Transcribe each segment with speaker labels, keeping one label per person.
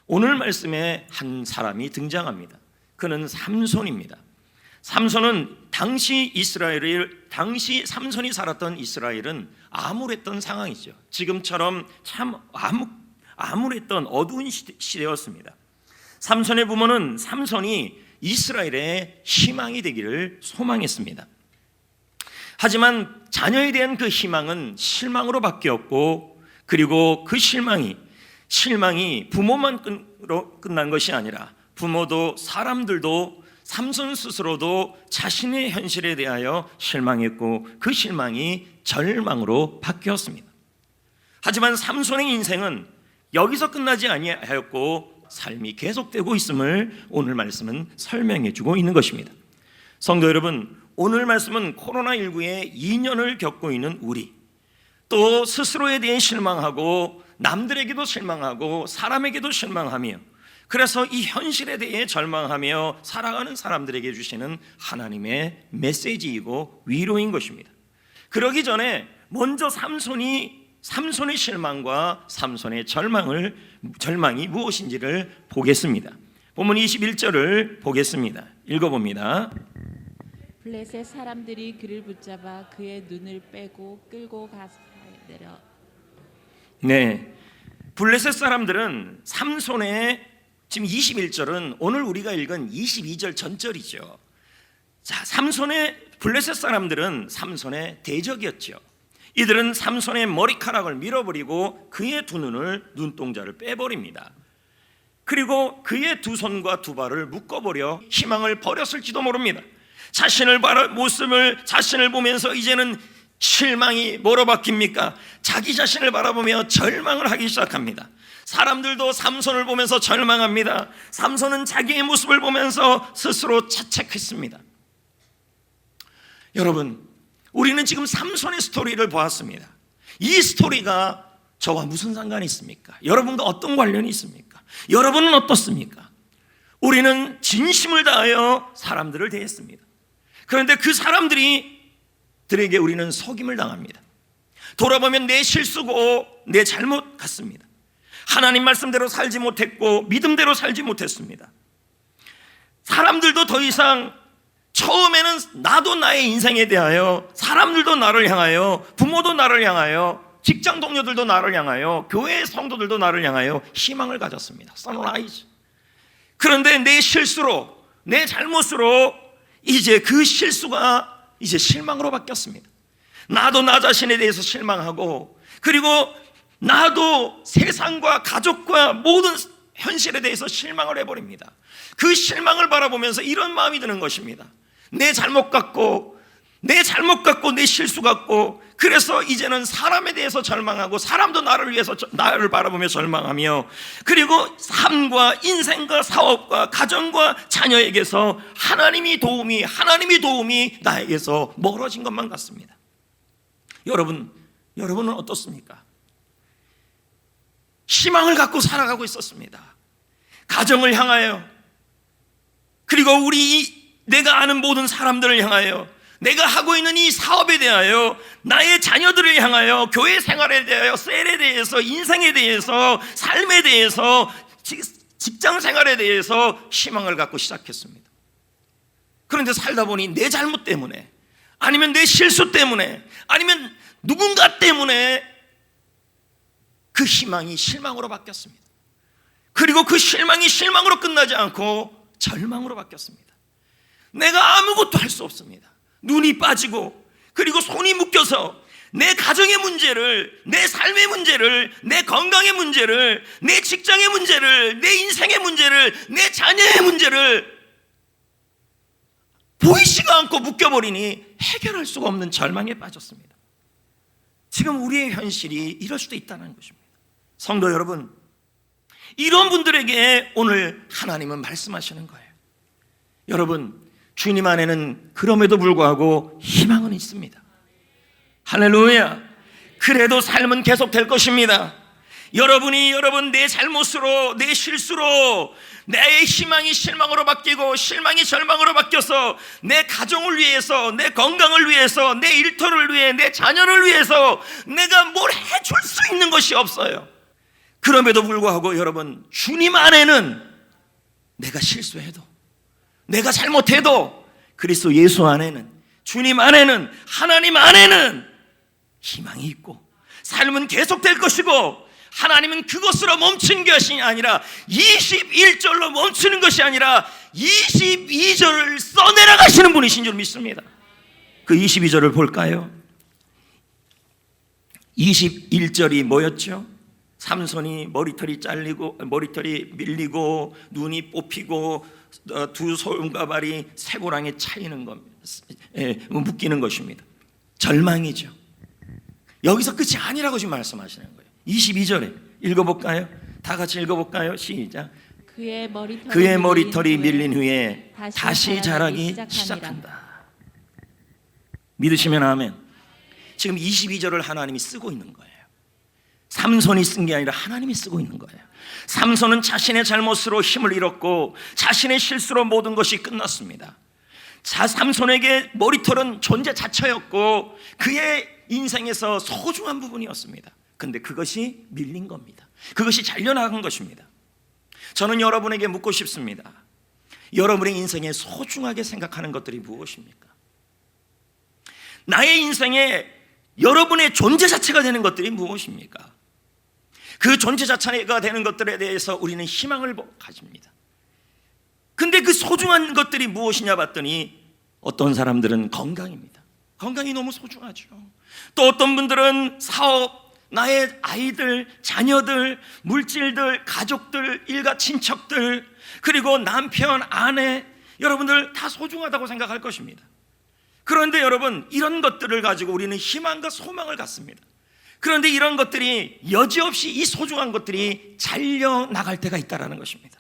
Speaker 1: 오늘 말씀에 한 사람이 등장합니다. 그는 삼손입니다. 삼손은 당시 삼손이 살았던 이스라엘은 암울했던 상황이죠. 지금처럼 참 암울했던 어두운 시대였습니다. 삼손의 부모는 삼손이 이스라엘의 희망이 되기를 소망했습니다. 하지만 자녀에 대한 그 희망은 실망으로 바뀌었고, 그리고 그 실망이 부모만으로 끝난 것이 아니라 부모도 사람들도 삼손 스스로도 자신의 현실에 대하여 실망했고, 그 실망이 절망으로 바뀌었습니다. 하지만 삼손의 인생은 여기서 끝나지 아니하였고 삶이 계속되고 있음을 오늘 말씀은 설명해 주고 있는 것입니다. 성도 여러분, 오늘 말씀은 코로나19의 2년을 겪고 있는 우리, 또 스스로에 대해 실망하고 남들에게도 실망하고 사람에게도 실망하며, 그래서 이 현실에 대해 절망하며 살아가는 사람들에게 주시는 하나님의 메시지이고 위로인 것입니다. 그러기 전에 먼저 삼손의 실망과 삼손의 절망이 무엇인지를 보겠습니다. 본문 21절을 보겠습니다. 읽어봅니다.
Speaker 2: 블레셋 사람들이 그를 붙잡아 그의 눈을 빼고 끌고 가서 내려.
Speaker 1: 네, 블레셋 사람들은 삼손의, 지금 21절은 오늘 우리가 읽은 22절 전절이죠. 자, 블레셋 사람들은 삼손의 대적이었죠. 이들은 삼손의 머리카락을 밀어버리고 그의 두 눈동자를 빼버립니다. 그리고 그의 두 손과 두 발을 묶어버려 희망을 버렸을지도 모릅니다. 자신을 보면서 이제는 실망이 뭐로 바뀝니까? 자기 자신을 바라보며 절망을 하기 시작합니다. 사람들도 삼손을 보면서 절망합니다. 삼손은 자기의 모습을 보면서 스스로 자책했습니다. 여러분, 우리는 지금 삼손의 스토리를 보았습니다. 이 스토리가 저와 무슨 상관이 있습니까? 여러분과 어떤 관련이 있습니까? 여러분은 어떻습니까? 우리는 진심을 다하여 사람들을 대했습니다. 그런데 그 사람들에게 우리는 속임을 당합니다. 돌아보면 내 실수고 내 잘못 같습니다. 하나님 말씀대로 살지 못했고 믿음대로 살지 못했습니다. 사람들도 더 이상, 처음에는 나도 나의 인생에 대하여, 사람들도 나를 향하여, 부모도 나를 향하여, 직장 동료들도 나를 향하여, 교회의 성도들도 나를 향하여 희망을 가졌습니다. 선라이즈. 그런데 내 실수로, 내 잘못으로 이제 그 실수가 이제 실망으로 바뀌었습니다. 나도 나 자신에 대해서 실망하고, 그리고 나도 세상과 가족과 모든 현실에 대해서 실망을 해버립니다. 그 실망을 바라보면서 이런 마음이 드는 것입니다. 내 잘못 같고 내 실수 같고, 그래서 이제는 사람에 대해서 절망하고 사람도 나를 바라보며 절망하며, 그리고 삶과 인생과 사업과 가정과 자녀에게서 하나님의 도움이 나에게서 멀어진 것만 같습니다. 여러분은 어떻습니까? 희망을 갖고 살아가고 있었습니다. 가정을 향하여, 그리고 내가 아는 모든 사람들을 향하여, 내가 하고 있는 이 사업에 대하여, 나의 자녀들을 향하여, 교회 생활에 대하여, 셀에 대해서, 인생에 대해서, 삶에 대해서, 직장 생활에 대해서 희망을 갖고 시작했습니다. 그런데 살다 보니 내 잘못 때문에, 아니면 내 실수 때문에, 아니면 누군가 때문에 그 희망이 실망으로 바뀌었습니다. 그리고 그 실망이 실망으로 끝나지 않고 절망으로 바뀌었습니다. 내가 아무것도 할 수 없습니다. 눈이 빠지고, 그리고 손이 묶여서 내 가정의 문제를, 내 삶의 문제를, 내 건강의 문제를, 내 직장의 문제를, 내 인생의 문제를, 내 자녀의 문제를 보이지가 않고 묶여버리니 해결할 수가 없는 절망에 빠졌습니다. 지금 우리의 현실이 이럴 수도 있다는 것입니다. 성도 여러분, 이런 분들에게 오늘 하나님은 말씀하시는 거예요. 여러분, 주님 안에는 그럼에도 불구하고 희망은 있습니다. 할렐루야. 그래도 삶은 계속될 것입니다. 여러분 내 잘못으로, 내 실수로 내 희망이 실망으로 바뀌고 실망이 절망으로 바뀌어서 내 가정을 위해서, 내 건강을 위해서, 내 일터를 위해, 내 자녀를 위해서 내가 뭘 해줄 수 있는 것이 없어요. 그럼에도 불구하고 여러분, 주님 안에는 내가 실수해도, 내가 잘못해도 그리스도 예수 안에는, 주님 안에는, 하나님 안에는 희망이 있고 삶은 계속될 것이고, 하나님은 그것으로 멈춘 것이 아니라 21절로 멈추는 것이 아니라 22절을 써내려가시는 분이신 줄 믿습니다. 그 22절을 볼까요? 21절이 뭐였죠? 삼손이 머리털이 잘리고, 머리털이 밀리고, 눈이 뽑히고, 두 손가발이 쇠고랑에 차이는 겁니다. 묶이는 것입니다. 절망이죠. 여기서 끝이 아니라고 지금 말씀하시는 거예요. 22절에 읽어볼까요? 다 같이 읽어볼까요? 시작.
Speaker 2: 그의 머리털이
Speaker 1: 밀린 후에 다시 자라기 시작한다. 믿으시면 아멘. 지금 22절을 하나님이 쓰고 있는 거예요. 삼손이 쓴 게 아니라 하나님이 쓰고 있는 거예요. 삼손은 자신의 잘못으로 힘을 잃었고 자신의 실수로 모든 것이 끝났습니다. 삼손에게 머리털은 존재 자체였고 그의 인생에서 소중한 부분이었습니다. 근데 그것이 밀린 겁니다. 그것이 잘려나간 것입니다. 저는 여러분에게 묻고 싶습니다. 여러분의 인생에 소중하게 생각하는 것들이 무엇입니까? 나의 인생에 여러분의 존재 자체가 되는 것들이 무엇입니까? 그 존재 자체가 되는 것들에 대해서 우리는 희망을 가집니다. 근데 그 소중한 것들이 무엇이냐 봤더니 어떤 사람들은 건강입니다. 건강이 너무 소중하죠. 또 어떤 분들은 사업, 나의 아이들, 자녀들, 물질들, 가족들, 일가 친척들, 그리고 남편, 아내, 여러분들 다 소중하다고 생각할 것입니다. 그런데 여러분, 이런 것들을 가지고 우리는 희망과 소망을 갖습니다. 그런데 이런 것들이 여지없이 이 소중한 것들이 잘려나갈 때가 있다는 것입니다.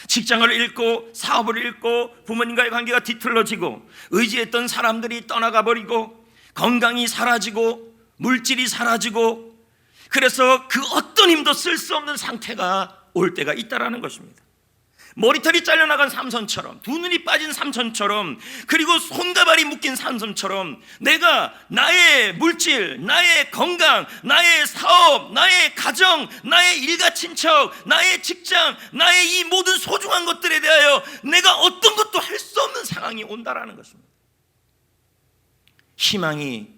Speaker 1: 직장을 잃고 사업을 잃고 부모님과의 관계가 뒤틀러지고 의지했던 사람들이 떠나가 버리고 건강이 사라지고 물질이 사라지고, 그래서 그 어떤 힘도 쓸 수 없는 상태가 올 때가 있다는 것입니다. 머리털이 잘려나간 삼손처럼, 두 눈이 빠진 삼손처럼, 그리고 손가발이 묶인 삼손처럼 내가 나의 물질, 나의 건강, 나의 사업, 나의 가정, 나의 일가 친척, 나의 직장, 나의 이 모든 소중한 것들에 대하여 내가 어떤 것도 할 수 없는 상황이 온다라는 것입니다. 희망이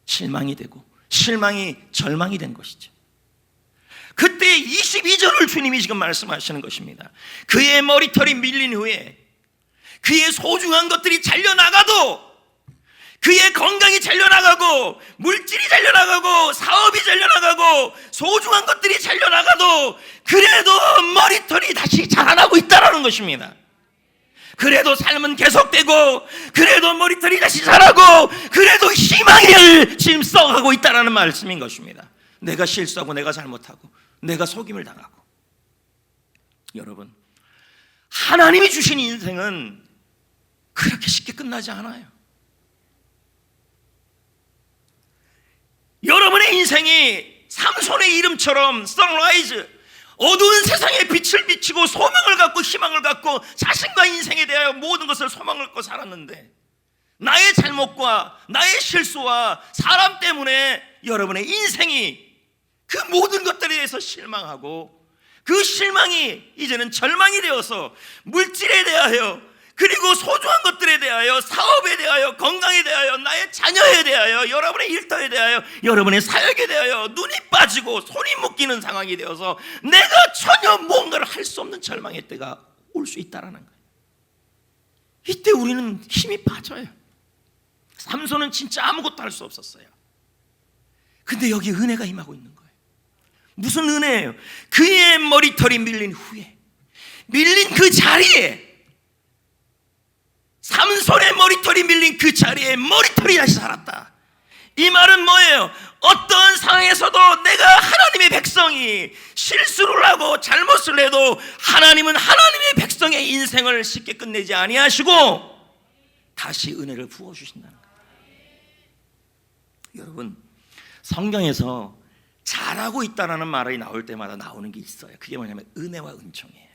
Speaker 1: 실망이 되고 실망이 절망이 된 것이죠. 그때 22절을 주님이 지금 말씀하시는 것입니다. 그의 머리털이 밀린 후에 그의 소중한 것들이 잘려나가도, 그의 건강이 잘려나가고 물질이 잘려나가고 사업이 잘려나가고 소중한 것들이 잘려나가도 그래도 머리털이 다시 자라나고 있다는 것입니다. 그래도 삶은 계속되고 그래도 머리털이 다시 자라고 그래도 희망을 지금 써가고 있다는 말씀인 것입니다. 내가 실수하고 내가 잘못하고 내가 속임을 당하고, 여러분, 하나님이 주신 인생은 그렇게 쉽게 끝나지 않아요. 여러분의 인생이 삼손의 이름처럼 선라이즈, 어두운 세상에 빛을 비치고 소망을 갖고 희망을 갖고 자신과 인생에 대하여 모든 것을 소망을 갖고 살았는데, 나의 잘못과 나의 실수와 사람 때문에 여러분의 인생이 그 모든 것들에 대해서 실망하고, 그 실망이 이제는 절망이 되어서 물질에 대하여, 그리고 소중한 것들에 대하여, 사업에 대하여, 건강에 대하여, 나의 자녀에 대하여, 여러분의 일터에 대하여, 여러분의 사역에 대하여 눈이 빠지고 손이 묶이는 상황이 되어서 내가 전혀 뭔가를 할 수 없는 절망의 때가 올 수 있다는 거예요. 이때 우리는 힘이 빠져요. 삼손은 진짜 아무것도 할 수 없었어요. 근데 여기 은혜가 임하고 있는 거예요. 무슨 은혜예요? 그의 머리털이 밀린 후에, 밀린 그 자리에, 삼손의 머리털이 밀린 그 자리에 머리털이 다시 살았다. 이 말은 뭐예요? 어떤 상황에서도 내가 하나님의 백성이 실수를 하고 잘못을 해도 하나님은 하나님의 백성의 인생을 쉽게 끝내지 아니하시고 다시 은혜를 부어주신다는 거예요. 여러분, 성경에서 잘하고 있다는 말이 나올 때마다 나오는 게 있어요. 그게 뭐냐면 은혜와 은총이에요.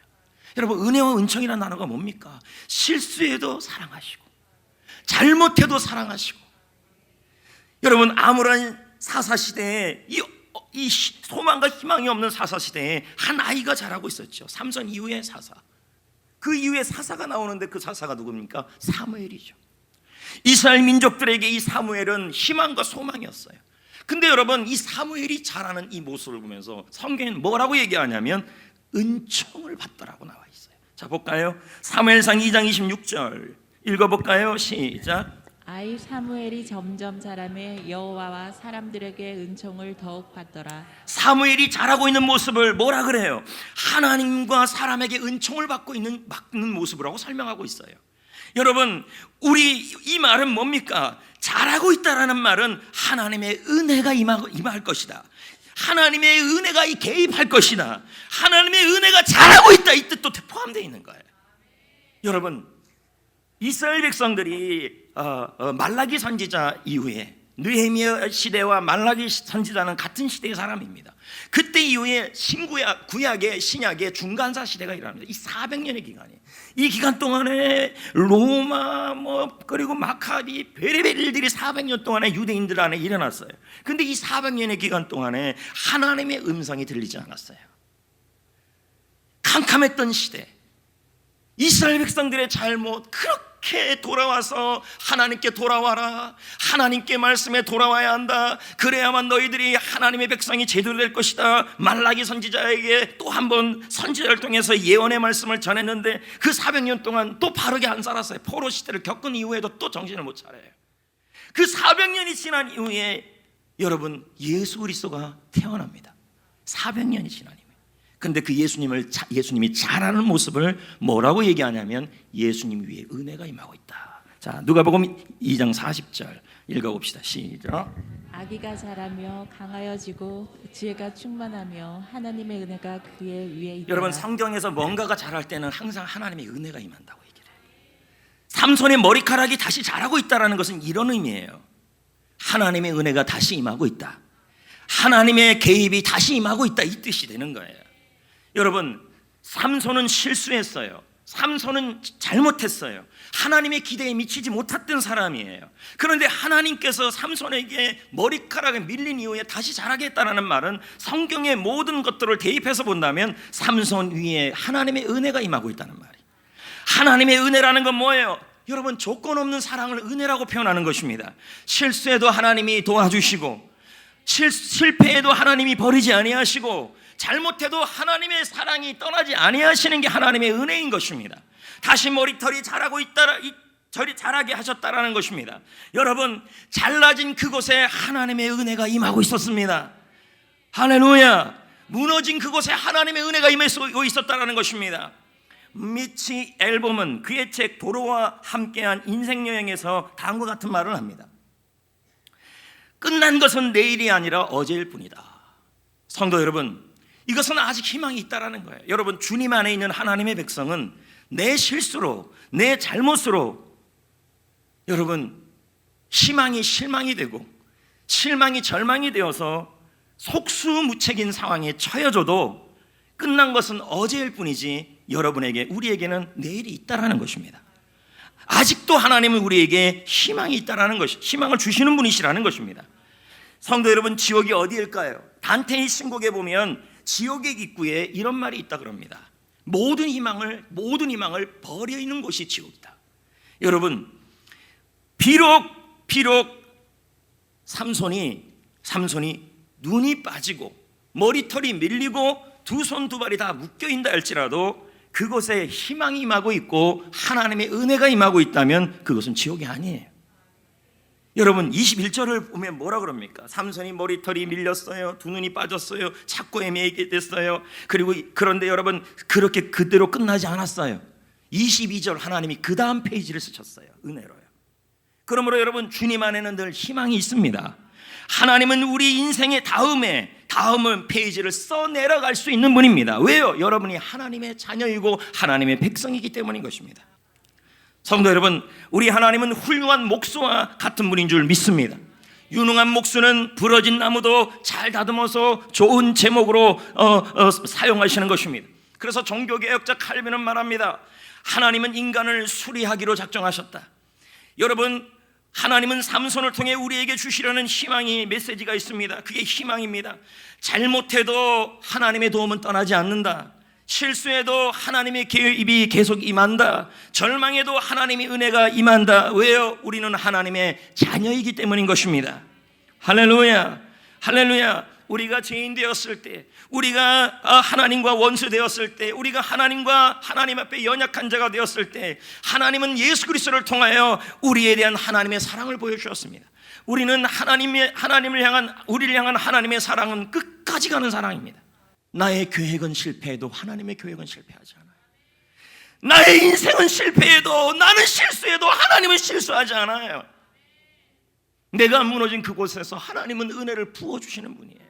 Speaker 1: 여러분, 은혜와 은총이라는 단어가 뭡니까? 실수해도 사랑하시고 잘못해도 사랑하시고. 여러분, 아무런 사사시대에 이 이 소망과 희망이 없는 사사시대에 한 아이가 자라고 있었죠. 삼손 이후의 사사. 그 이후에 사사가 나오는데 그 사사가 누굽니까? 사무엘이죠. 이스라엘 민족들에게 이 사무엘은 희망과 소망이었어요. 근데 여러분, 이 사무엘이 자라는 이 모습을 보면서 성경은 뭐라고 얘기하냐면 은총을 받더라고 나와 있어요. 자, 볼까요? 사무엘상 2장 26절 읽어볼까요? 시작.
Speaker 2: 아이 사무엘이 점점 자라매 여호와와 사람들에게 은총을 더욱 받더라.
Speaker 1: 사무엘이 자라고 있는 모습을 뭐라 그래요? 하나님과 사람에게 은총을 받고 있는 모습이라고 설명하고 있어요. 여러분, 우리 이 말은 뭡니까? 자라고 있다라는 말은 하나님의 은혜가 임할 것이다. 하나님의 은혜가 개입할 것이다. 하나님의 은혜가 자라고 있다, 이 뜻도 포함되어 있는 거예요. 여러분, 이스라엘 백성들이 말라기 선지자 이후에 느헤미야 시대와 말라기 선지자는 같은 시대의 사람입니다. 그때 이후에 구약의 신약의 중간사 시대가 일어납니다. 이 400년의 기간이, 이 기간 동안에 로마 그리고 마카비 베레벨 일들이 400년 동안에 유대인들 안에 일어났어요. 근데 이 400년의 기간 동안에 하나님의 음성이 들리지 않았어요. 캄캄했던 시대, 이스라엘 백성들의 잘못, 그렇게 돌아와서 하나님께 돌아와라, 하나님께 말씀에 돌아와야 한다, 그래야만 너희들이 하나님의 백성이 제대로 될 것이다. 말라기 선지자에게 또 한 번 선지자를 통해서 예언의 말씀을 전했는데 그 400년 동안 또 바르게 안 살았어요. 포로 시대를 겪은 이후에도 또 정신을 못 차려요. 그 400년이 지난 이후에 여러분, 예수 그리스도가 태어납니다. 400년이 지난 이후에. 근데 그 예수님이 자라는 모습을 뭐라고 얘기하냐면 예수님 위에 은혜가 임하고 있다. 자, 누가복음 2장 40절 읽어봅시다. 시작.
Speaker 2: 아기가 자라며 강하여지고 지혜가 충만하며 하나님의 은혜가 그의 위에 있다.
Speaker 1: 여러분, 성경에서 뭔가가 자랄 때는 항상 하나님의 은혜가 임한다고 얘기를 해요. 삼손의 머리카락이 다시 자라고 있다는 것은 이런 의미예요. 하나님의 은혜가 다시 임하고 있다, 하나님의 개입이 다시 임하고 있다, 이 뜻이 되는 거예요. 여러분, 삼손은 실수했어요. 삼손은 잘못했어요. 하나님의 기대에 미치지 못했던 사람이에요. 그런데 하나님께서 삼손에게 머리카락을 밀린 이후에 다시 자라게 했다는 말은 성경의 모든 것들을 대입해서 본다면 삼손 위에 하나님의 은혜가 임하고 있다는 말이에요. 하나님의 은혜라는 건 뭐예요? 여러분, 조건 없는 사랑을 은혜라고 표현하는 것입니다. 실수에도 하나님이 도와주시고, 실패에도 하나님이 버리지 아니하시고, 잘못해도 하나님의 사랑이 떠나지 아니하시는 게 하나님의 은혜인 것입니다. 다시 머리털이 자라게 하셨다라는 것입니다. 여러분, 잘라진 그곳에 하나님의 은혜가 임하고 있었습니다. 할렐루야. 무너진 그곳에 하나님의 은혜가 임하고 있었다라는 것입니다. 미치 앨범은 그의 책 도로와 함께한 인생 여행에서 다음과 같은 말을 합니다. 끝난 것은 내일이 아니라 어제일 뿐이다. 성도 여러분, 이것은 아직 희망이 있다라는 거예요. 여러분, 주님 안에 있는 하나님의 백성은 내 실수로, 내 잘못으로 여러분 희망이 실망이 되고 실망이 절망이 되어서 속수무책인 상황에 처해져도 끝난 것은 어제일 뿐이지 여러분에게, 우리에게는 내일이 있다라는 것입니다. 아직도 하나님은 우리에게 희망이 있다라는 것, 희망을 주시는 분이시라는 것입니다. 성도 여러분, 지옥이 어디일까요? 단테의 신곡에 보면 지옥의 입구에 이런 말이 있다 그럽니다. 모든 희망을 버리는 곳이 지옥이다. 여러분, 비록 삼손이 눈이 빠지고 머리털이 밀리고 두 손 두 발이 다 묶여 있다 할지라도 그곳에 희망이 임하고 있고 하나님의 은혜가 임하고 있다면 그것은 지옥이 아니에요. 여러분, 21절을 보면 뭐라 그럽니까? 삼손이 머리털이 밀렸어요. 두 눈이 빠졌어요. 찾고 헤매게 됐어요. 그런데 여러분, 그렇게 그대로 끝나지 않았어요. 22절 하나님이 그 다음 페이지를 쓰셨어요. 은혜로요. 그러므로 여러분, 주님 안에는 늘 희망이 있습니다. 하나님은 우리 인생의 다음을 페이지를 써내려갈 수 있는 분입니다. 왜요? 여러분이 하나님의 자녀이고 하나님의 백성이기 때문인 것입니다. 성도 여러분, 우리 하나님은 훌륭한 목수와 같은 분인 줄 믿습니다. 유능한 목수는 부러진 나무도 잘 다듬어서 좋은 제목으로 사용하시는 것입니다. 그래서 종교개혁자 칼빈은 말합니다. 하나님은 인간을 수리하기로 작정하셨다. 여러분, 하나님은 삼손을 통해 우리에게 주시려는 희망이 메시지가 있습니다. 그게 희망입니다. 잘못해도 하나님의 도움은 떠나지 않는다. 실수해도 하나님의 개입이 계속 임한다. 절망해도 하나님의 은혜가 임한다. 왜요? 우리는 하나님의 자녀이기 때문인 것입니다. 할렐루야, 할렐루야. 우리가 죄인 되었을 때, 우리가 하나님과 원수 되었을 때, 우리가 하나님 앞에 연약한 자가 되었을 때, 하나님은 예수 그리스도를 통하여 우리에 대한 하나님의 사랑을 보여주셨습니다. 우리를 향한 하나님의 사랑은 끝까지 가는 사랑입니다. 나의 계획은 실패해도 하나님의 계획은 실패하지 않아요. 나의 인생은 실패해도, 나는 실수해도 하나님은 실수하지 않아요. 내가 무너진 그곳에서 하나님은 은혜를 부어주시는 분이에요.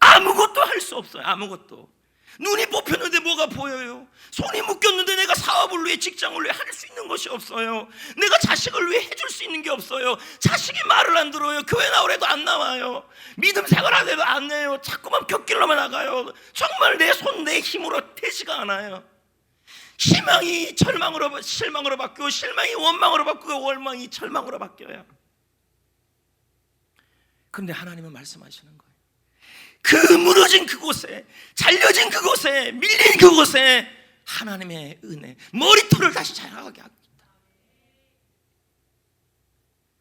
Speaker 1: 아무것도 할 수 없어요. 아무것도. 눈이 뽑혔는데 뭐가 보여요? 손이 묶였는데 내가 사업을 위해, 직장을 위해 할 수 있는 것이 없어요. 내가 자식을 위해 해줄 수 있는 게 없어요. 자식이 말을 안 들어요. 교회 나오래도 안 나와요. 믿음 생활하래도 안 해요. 자꾸만 곁길로만 나가요. 정말 내 손, 내 힘으로 되지가 않아요. 희망이 실망으로 바뀌고, 실망이 원망으로 바뀌고, 원망이 절망으로 바뀌어요. 그런데 하나님은 말씀하시는 거예요. 그 무너진 그곳에, 잘려진 그곳에, 밀린 그곳에 하나님의 은혜, 머리털을 다시 자라게 합니다.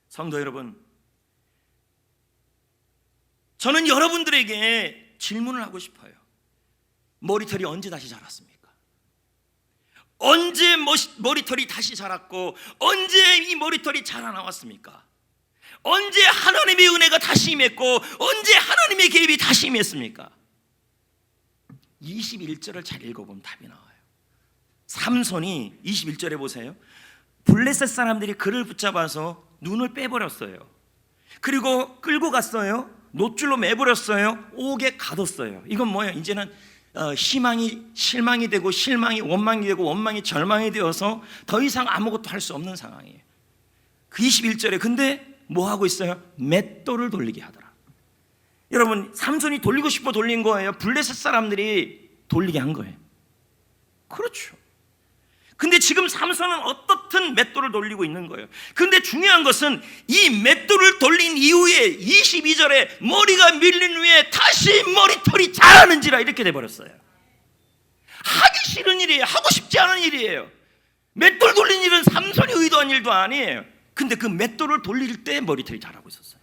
Speaker 1: 성도 여러분, 저는 여러분들에게 질문을 하고 싶어요. 머리털이 언제 다시 자랐습니까? 언제 머리털이 다시 자랐고, 언제 이 머리털이 자라나왔습니까? 언제 하나님의 은혜가 다시 임했고, 언제 하나님의 개입이 다시 임했습니까? 21절을 잘 읽어보면 답이 나와요. 삼손이 21절에 보세요. 블레셋 사람들이 그를 붙잡아서 눈을 빼버렸어요. 그리고 끌고 갔어요. 놋줄로 매버렸어요. 옥에 가뒀어요. 이건 뭐예요? 이제는 희망이 실망이 되고, 실망이 원망이 되고, 원망이 절망이 되어서 더 이상 아무것도 할 수 없는 상황이에요. 그 21절에 근데 뭐 하고 있어요? 맷돌을 돌리게 하더라. 여러분, 삼손이 돌리고 싶어 돌린 거예요? 블레셋 사람들이 돌리게 한 거예요? 그렇죠. 근데 지금 삼손은 어떻든 맷돌을 돌리고 있는 거예요. 근데 중요한 것은 이 맷돌을 돌린 이후에 22절에 머리가 밀린 후에 다시 머리털이 자라는지라 이렇게 돼버렸어요. 하기 싫은 일이에요. 하고 싶지 않은 일이에요. 맷돌 돌린 일은 삼손이 의도한 일도 아니에요. 근데 그 맷돌을 돌릴 때 머리털이 자라고 있었어요.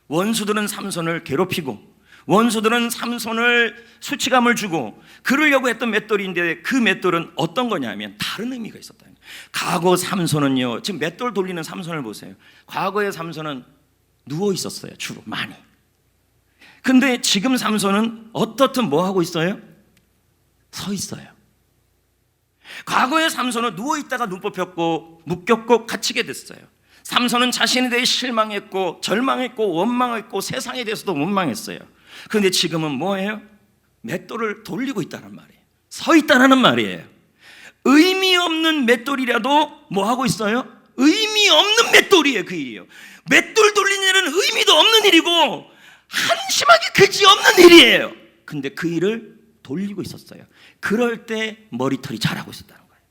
Speaker 1: 원수들은 삼손을 괴롭히고, 원수들은 삼손을 수치감을 주고 그러려고 했던 맷돌인데, 그 맷돌은 어떤 거냐면 다른 의미가 있었다는 거예요. 과거 삼손은요, 지금 맷돌 돌리는 삼손을 보세요. 과거의 삼손은 누워 있었어요. 주로 많이. 근데 지금 삼손은 어떻든 뭐 하고 있어요? 서 있어요. 과거의 삼손은 누워 있다가 눈 뽑혔고 묶였고 갇히게 됐어요. 삼손은 자신에 대해 실망했고, 절망했고, 원망했고, 세상에 대해서도 원망했어요. 그런데 지금은 뭐예요? 맷돌을 돌리고 있다는 말이에요. 서 있다는 말이에요. 의미 없는 맷돌이라도 뭐 하고 있어요? 의미 없는 맷돌이에요. 그 일이에요. 맷돌 돌리는 일은 의미도 없는 일이고 한심하게 그지없는 일이에요. 근데 그 일을 돌리고 있었어요. 그럴 때 머리털이 자라고 있었다는 거예요.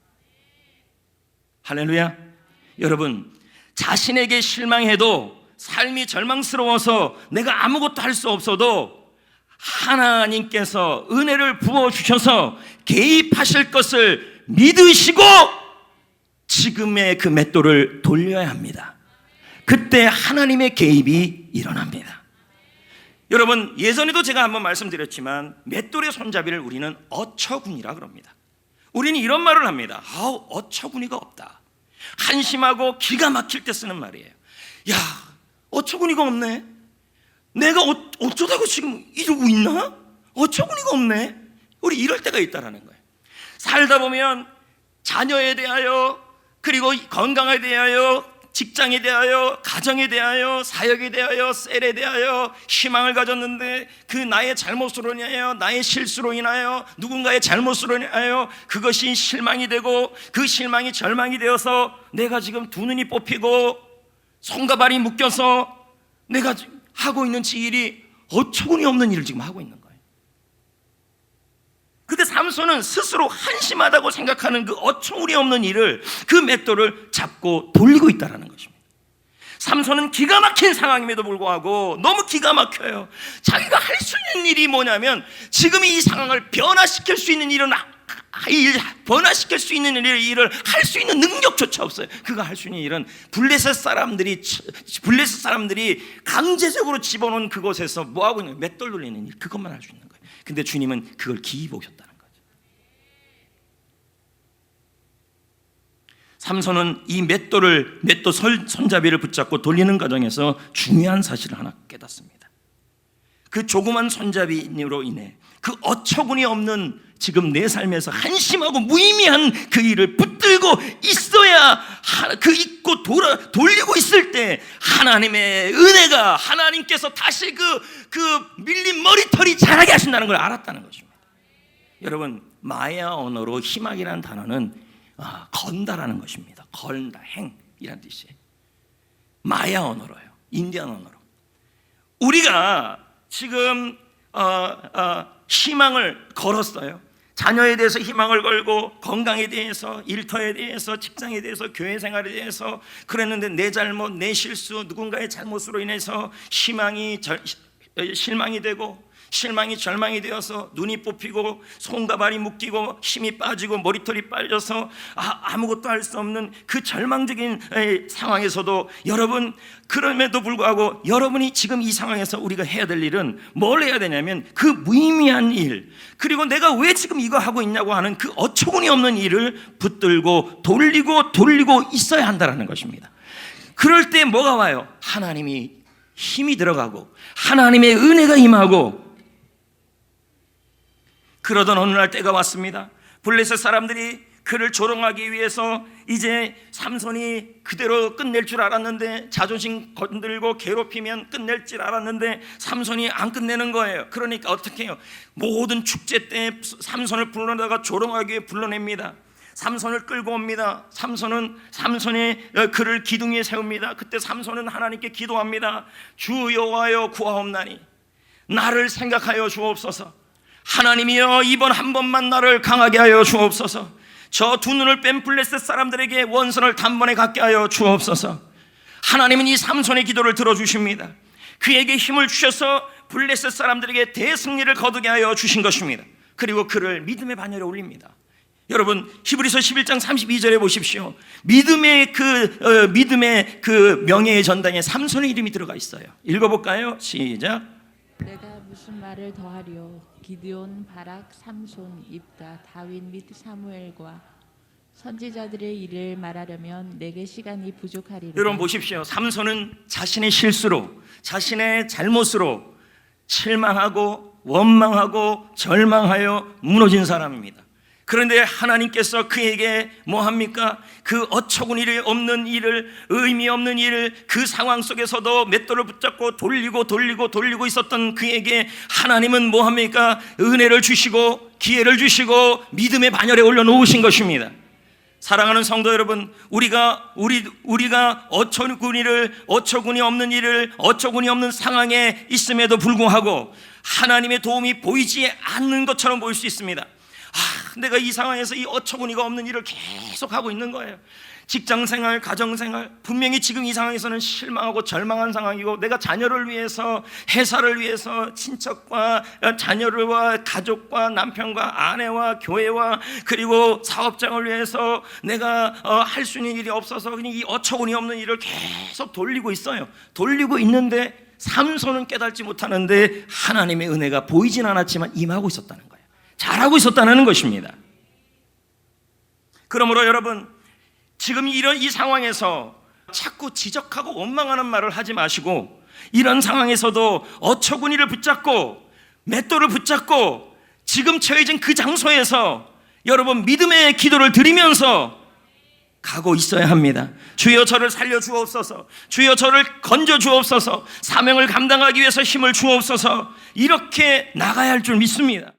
Speaker 1: 할렐루야. 여러분, 자신에게 실망해도, 삶이 절망스러워서 내가 아무것도 할 수 없어도 하나님께서 은혜를 부어주셔서 개입하실 것을 믿으시고 지금의 그 맷돌을 돌려야 합니다. 그때 하나님의 개입이 일어납니다. 여러분, 예전에도 제가 한번 말씀드렸지만 맷돌의 손잡이를 우리는 어처구니라 그럽니다. 우리는 이런 말을 합니다. 어처구니가 없다. 한심하고 기가 막힐 때 쓰는 말이에요. 야, 어처구니가 없네. 내가 어쩌다가 지금 이러고 있나? 어처구니가 없네. 우리 이럴 때가 있다라는 거예요. 살다 보면 자녀에 대하여, 그리고 건강에 대하여, 직장에 대하여, 가정에 대하여, 사역에 대하여, 셀에 대하여 희망을 가졌는데 그 나의 잘못으로 인하여, 나의 실수로 인하여, 누군가의 잘못으로 인하여 그것이 실망이 되고, 그 실망이 절망이 되어서 내가 지금 두 눈이 뽑히고 손과 발이 묶여서 내가 하고 있는 일이 어처구니 없는 일을 지금 하고 있는 거예요. 근데 삼손은 스스로 한심하다고 생각하는 그 어처구니 없는 일을, 그 맷돌을 잡고 돌리고 있다는 것입니다. 삼손은 기가 막힌 상황임에도 불구하고 너무 기가 막혀요. 자기가 할 수 있는 일이 뭐냐면 지금 이 상황을 변화시킬 수 있는 일은 변화시킬 수 있는 일을 할 수 있는 능력조차 없어요. 그가 할 수 있는 일은 블레셋 사람들이 강제적으로 집어넣은 그곳에서 뭐하고 있는 거예요? 맷돌 돌리는 일, 그것만 할 수 있는 거예요. 근데 주님은 그걸 기이 보셨다는 거죠. 삼손은 이 맷돌 손잡이를 붙잡고 돌리는 과정에서 중요한 사실을 하나 깨닫습니다. 그 조그만 손잡이로 인해 그 어처구니 없는 지금 내 삶에서 한심하고 무의미한 그 일을 붙들고 있어야, 그 있고 돌리고 있을 때 하나님의 은혜가, 하나님께서 다시 그 밀린 머리털이 자라게 하신다는 걸 알았다는 것입니다. 여러분, 마야 언어로 희망이라는 단어는 건다라는 것입니다. 걸다, 행이라는 뜻이에요. 마야 언어로요, 인디안 언어로. 우리가 지금 희망을 걸었어요. 자녀에 대해서 희망을 걸고, 건강에 대해서, 일터에 대해서, 직장에 대해서, 교회 생활에 대해서 그랬는데 내 잘못, 내 실수, 누군가의 잘못으로 인해서 실망이 되고, 실망이 절망이 되어서 눈이 뽑히고 손과 발이 묶이고 힘이 빠지고 머리털이 빠져서 아무것도 할 수 없는 그 절망적인 상황에서도, 여러분, 그럼에도 불구하고 여러분이 지금 이 상황에서 우리가 해야 될 일은 뭘 해야 되냐면 그 무의미한 일, 그리고 내가 왜 지금 이거 하고 있냐고 하는 그 어처구니 없는 일을 붙들고 돌리고 있어야 한다는 것입니다. 그럴 때 뭐가 와요? 하나님이 힘이 들어가고 하나님의 은혜가 임하고. 그러던 어느 날 때가 왔습니다. 블레셋 사람들이 그를 조롱하기 위해서 이제 삼손이 그대로 끝낼 줄 알았는데, 자존심 건들고 괴롭히면 끝낼 줄 알았는데 삼손이 안 끝내는 거예요. 그러니까 어떻게 해요? 모든 축제 때 삼손을 불러다가 조롱하기 위해 불러냅니다. 삼손을 끌고 옵니다. 삼손이 그를 기둥 위에 세웁니다. 그때 삼손은 하나님께 기도합니다. 주 여호와여 구하옵나니 나를 생각하여 주옵소서. 하나님이여, 이번 한 번만 나를 강하게 하여 주옵소서. 저 두 눈을 뺀 블레셋 사람들에게 원선을 단번에 갖게 하여 주옵소서. 하나님은 이 삼손의 기도를 들어주십니다. 그에게 힘을 주셔서 블레셋 사람들에게 대승리를 거두게 하여 주신 것입니다. 그리고 그를 믿음의 반열에 올립니다. 여러분, 히브리서 11장 32절에 보십시오. 믿음의 그 명예의 전당에 삼손의 이름이 들어가 있어요. 읽어볼까요? 시작.
Speaker 2: 내가 무슨 말을 더하리요? 기드온, 바락, 삼손, 입다, 다윗 및 사무엘과 선지자들의 일을 말하려면 내게 시간이 부족하리라.
Speaker 1: 여러분 보십시오. 삼손은 자신의 실수로, 자신의 잘못으로 실망하고 원망하고 절망하여 무너진 사람입니다. 그런데 하나님께서 그에게 뭐 합니까? 그 어처구니 없는 일을, 의미 없는 일을, 그 상황 속에서도 맷돌을 붙잡고 돌리고 있었던 그에게 하나님은 뭐 합니까? 은혜를 주시고 기회를 주시고 믿음의 반열에 올려놓으신 것입니다. 사랑하는 성도 여러분, 우리가 어처구니 없는 일을, 어처구니 없는 상황에 있음에도 불구하고 하나님의 도움이 보이지 않는 것처럼 보일 수 있습니다. 내가 이 상황에서 이 어처구니가 없는 일을 계속 하고 있는 거예요. 직장생활, 가정생활, 분명히 지금 이 상황에서는 실망하고 절망한 상황이고, 내가 자녀를 위해서, 회사를 위해서, 친척과 자녀와 가족과 남편과 아내와 교회와 그리고 사업장을 위해서 내가 할 수 있는 일이 없어서 그냥 이 어처구니 없는 일을 계속 돌리고 있어요. 돌리고 있는데 삼손은 깨닫지 못하는데 하나님의 은혜가 보이진 않았지만 임하고 있었다는 거예요. 잘하고 있었다는 것입니다. 그러므로 여러분, 지금 이런 이 상황에서 자꾸 지적하고 원망하는 말을 하지 마시고, 이런 상황에서도 어처구니를 붙잡고 맷돌을 붙잡고 지금 처해진 그 장소에서 여러분 믿음의 기도를 드리면서 가고 있어야 합니다. 주여 저를 살려 주옵소서, 주여 저를 건져 주옵소서, 사명을 감당하기 위해서 힘을 주옵소서, 이렇게 나가야 할 줄 믿습니다.